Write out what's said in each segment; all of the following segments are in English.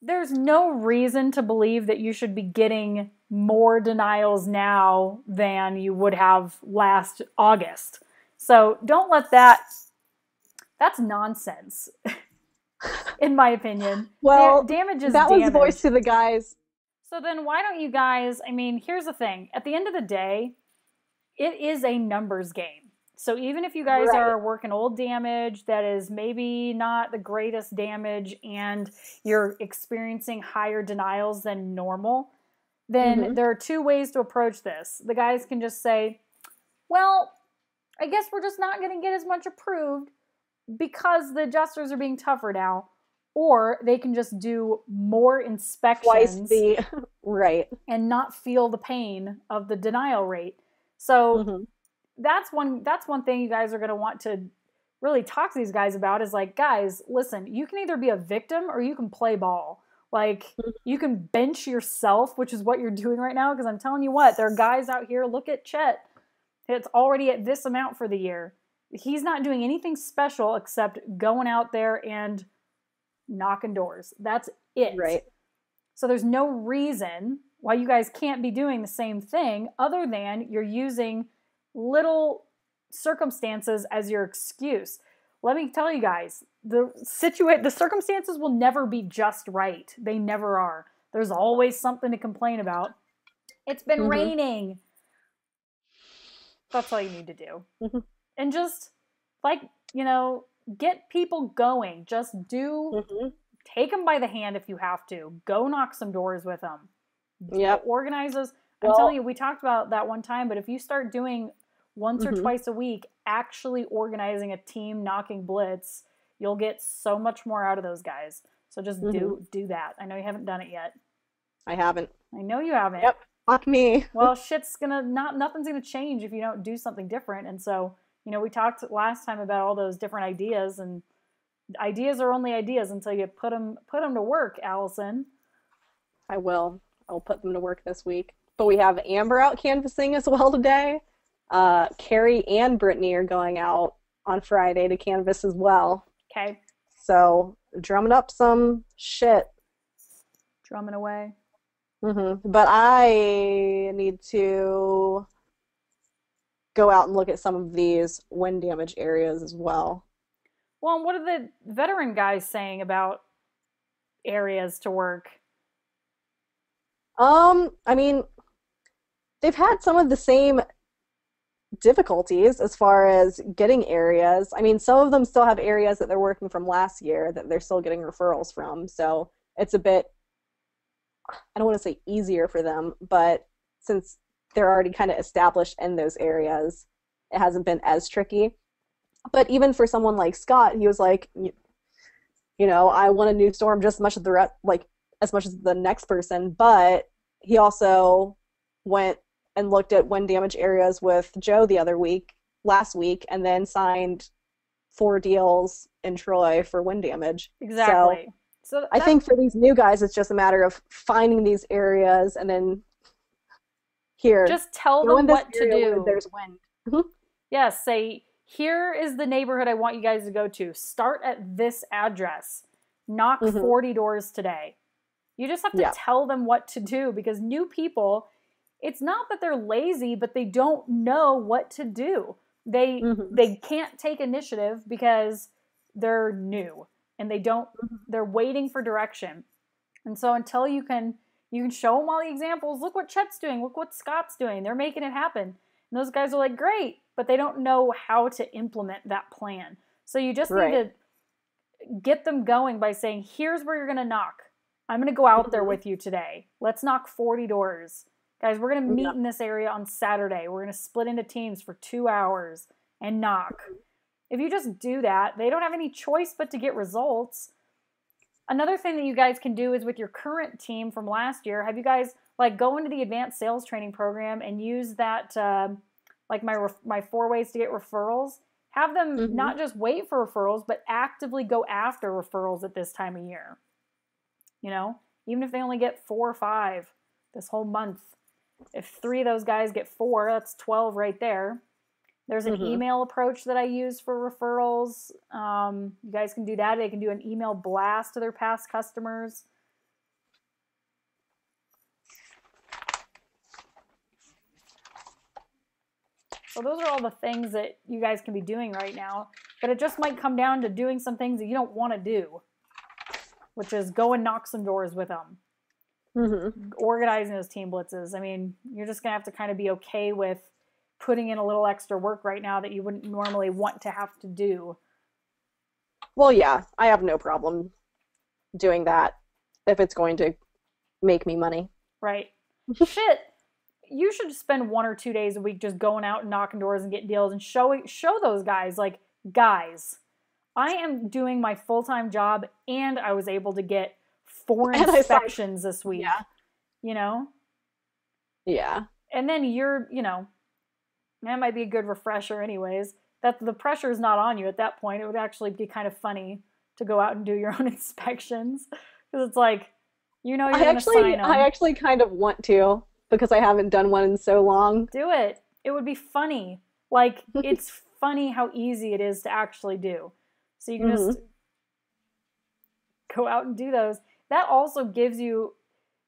there's no reason to believe that you should be getting more denials now than you would have last August. So don't let that's nonsense, in my opinion. Well, Damage is that was voiced damage. to the guys. So then why don't you guys, I mean, here's the thing. At the end of the day, it is a numbers game. So even if you guys Right. are working old damage that is maybe not the greatest damage and you're experiencing higher denials than normal, then Hmm. there are two ways to approach this. The guys can just say, well, I guess we're just not going to get as much approved because the adjusters are being tougher now. Or they can just do more Twice inspections the right. and not feel the pain of the denial rate. So Hmm. that's one thing you guys are going to want to really talk to these guys about is like, guys, listen, you can either be a victim or you can play ball. Like, you can bench yourself, which is what you're doing right now, because I'm telling you what, there are guys out here, look at Chet. It's already at this amount for the year. He's not doing anything special except going out there and knocking doors. That's it. Right. So there's no reason why you guys can't be doing the same thing other than you're using little circumstances as your excuse. Let me tell you guys, the circumstances will never be just right. They never are. There's always something to complain about. It's been Hmm. raining. That's all you need to do. Hmm. And just like, get people going. Just Hmm. take them by the hand if you have to. Go knock some doors with them. Yep. Organize those. I'm telling Well. you, we talked about that one time, but if you start doing once or Hmm. twice a week, actually organizing a team knocking blitz, you'll get so much more out of those guys. So just Hmm. do that. I know you haven't done it yet. I haven't. I know you haven't. Yep. Fuck me. Well, shit's gonna not nothing's gonna change if you don't do something different. And so, we talked last time about all those different ideas, and ideas are only ideas until you put them to work, Allison. I will. I'll put them to work this week. But we have Amber out canvassing as well today. Carrie and Brittany are going out on Friday to canvass as well. Okay, So drumming up some shit. drumming away. But I need to go out and look at some of these wind damage areas as well. Well, what are the veteran guys saying about areas to work? I mean, they've had some of the same difficulties as far as getting areas. I mean, some of them still have areas that they're working from last year that they're still getting referrals from. So it's a bit, I don't want to say easier for them, but since they're already kind of established in those areas, it hasn't been as tricky. But even for someone like Scott, he was like, I want a new storm just as much as like as much as the next person, but he also went and looked at wind damage areas with Joe last week, and then signed 4 deals in Troy for wind damage. So Exactly. So I that think for these new guys, it's just a matter of finding these areas and then here, just tell go them in this what to area where do. there's wind. Mhm. Yes, say, here is the neighborhood I want you guys to go to. Start at this address. Knock Mhm. 40 doors today. You just have to Yeah. tell them what to do because new people, it's not that they're lazy, but they don't know what to do. They Mhm. they can't take initiative because they're new and Mhm. they're waiting for direction. And so until you can show them all the examples, look what Chet's doing, look what Scott's doing. They're making it happen. And those guys are like, "Great," but they don't know how to implement that plan. So you just need Right. to get them going by saying, here's where you're going to knock. I'm going to go out there Mhm. with you today. Let's knock 40 doors. Guys, we're going to meet Yeah. in this area on Saturday. We're going to split into teams for 2 hours and knock. If you just do that, they don't have any choice but to get results. Another thing that you guys can do is with your current team from last year, have you guys like go into the advanced sales training program and use that like my 4 ways to get referrals? Have them Mhm. not just wait for referrals, but actively go after referrals at this time of year. You know, even if they only get 4 or 5 this whole month, if 3 of those guys get 4, that's 12 right there. There's an Mhm. email approach that I use for referrals. You guys can do that. They can do an email blast to their past customers. So those are all the things that you guys can be doing right now. But it just might come down to doing some things that you don't want to do, which is go and knock some doors with them. Mm-hmm. Organizing those team blitzes. I mean, you're just going to have to kind of be okay with putting in a little extra work right now that you wouldn't normally want to have to do. Well, yeah, I have no problem doing that if it's going to make me money. Right. Shit. You should spend 1 or 2 days a week just going out and knocking doors and getting deals and show those guys, like, guys, I am doing my full-time job and I was able to get 4 inspections this week. Yeah. You know? Yeah. And then that might be a good refresher anyways, that the pressure is not on you at that point. It would actually be kind of funny to go out and do your own inspections. Because it's like, you're going to sign them. I actually kind of want to, because I haven't done one in so long. Do it. It would be funny. Like, it's funny how easy it is to actually do. So you can just go out and do those. That also gives you,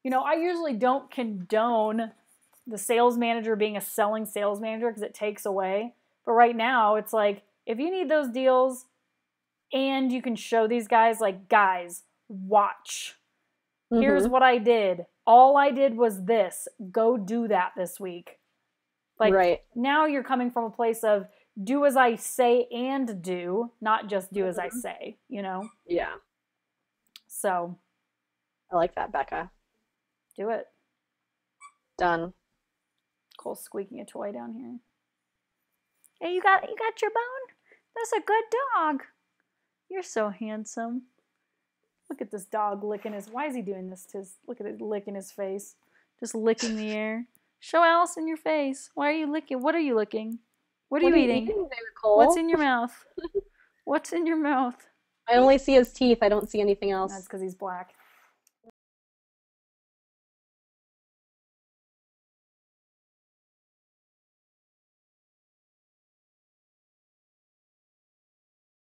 I usually don't condone the sales manager being a selling sales manager because it takes away. But right now, it's like, if you need those deals and you can show these guys, like, guys, watch. Here's what I did. All I did was this. Go do that this week. Like, now you're coming from a place of do as I say and do, not just do as I say, Yeah. So. I like that, Becca. Do it. Done. Cole's squeaking a toy down here. Hey, you got your bone? That's a good dog. You're so handsome. Look at this dog licking why is he doing this to look at it licking his face. Just licking the air. Show Allison your face. Why are you licking? What are you licking? What are you eating? David Cole? What's in your mouth? What's in your mouth? I only see his teeth. I don't see anything else. That's because he's black.